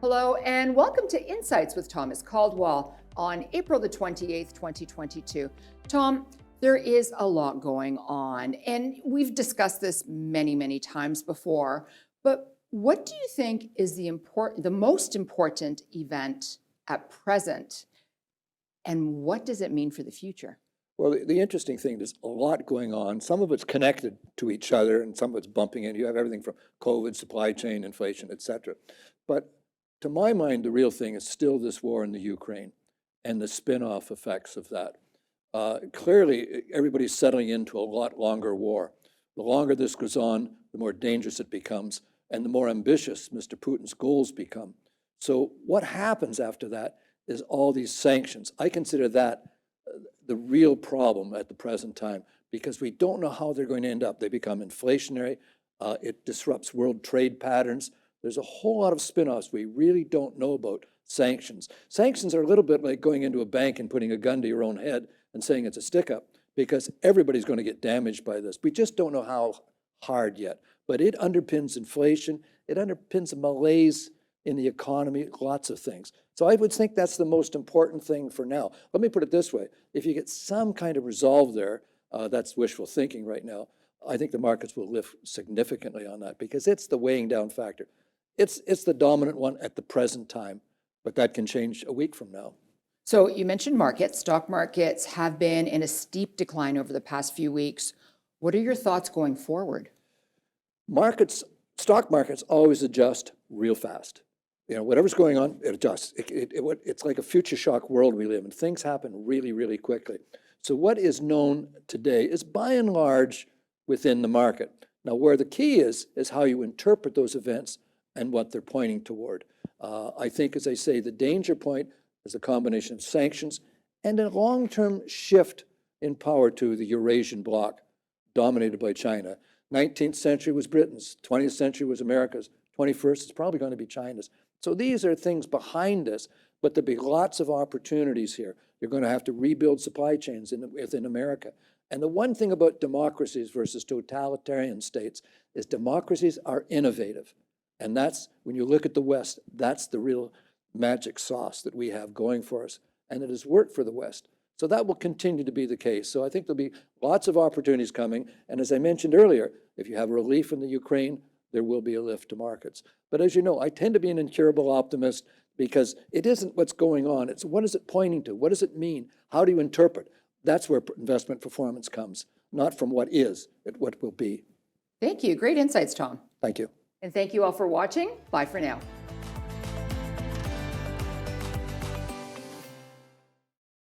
Hello and welcome to Insights with Thomas Caldwell on April the 28th, 2022. Tom, there is a lot going on and we've discussed this many times before, but what do you think is the most important event at present and what does it mean for the future? Well, the interesting thing, there's a lot going on. Some of it's connected to each other and some of it's bumping in. You have everything from COVID, supply chain, inflation, et cetera. But to my mind, the real thing is still this war in the Ukraine and the spin-off effects of that. Clearly, everybody's settling into a lot longer war. The longer this goes on, the more dangerous it becomes and the more ambitious Mr. Putin's goals become. So what happens after that is all these sanctions. I consider that the real problem at the present time because we don't know how they're going to end up. They become inflationary. It disrupts world trade patterns. There's a whole lot of spin-offs we really don't know about sanctions. Sanctions are a little bit like going into a bank and putting a gun to your own head and saying it's a stick-up because everybody's going to get damaged by this. We just don't know how hard yet. But it underpins inflation. It underpins a malaise in the economy, lots of things. So I would think that's the most important thing for now. Let me put it this way. If you get some kind of resolve there, that's wishful thinking right now, I think the markets will lift significantly on that because it's the weighing down factor. It's the dominant one at the present time, but that can change a week from now. So you mentioned markets. Stock markets have been in a steep decline over the past few weeks. What are your thoughts going forward? Stock markets always adjust real fast. You know, whatever's going on, it adjusts. It's like a future shock world we live in. Things happen really quickly. So what is known today is by and large within the market. Now, where the key is how you interpret those events and what they're pointing toward. I think, as I say, the danger point is a combination of sanctions and a long-term shift in power to the Eurasian bloc, dominated by China. 19th century was Britain's, 20th century was America's, 21st is probably going to be China's. So these are things behind us, but there'll be lots of opportunities here. You're going to have to rebuild supply chains within America. And the one thing about democracies versus totalitarian states is democracies are innovative. And that's, when you look at the West, that's the real magic sauce that we have going for us. And it has worked for the West. So that will continue to be the case. So I think there'll be lots of opportunities coming. And as I mentioned earlier, if you have relief in the Ukraine, there will be a lift to markets. But as you know, I tend to be an incurable optimist because it isn't what's going on. It's what is it pointing to? What does it mean? How do you interpret? That's where investment performance comes, not from what is, but what will be. Thank you. Great insights, Tom. Thank you. And thank you all for watching. Bye for now.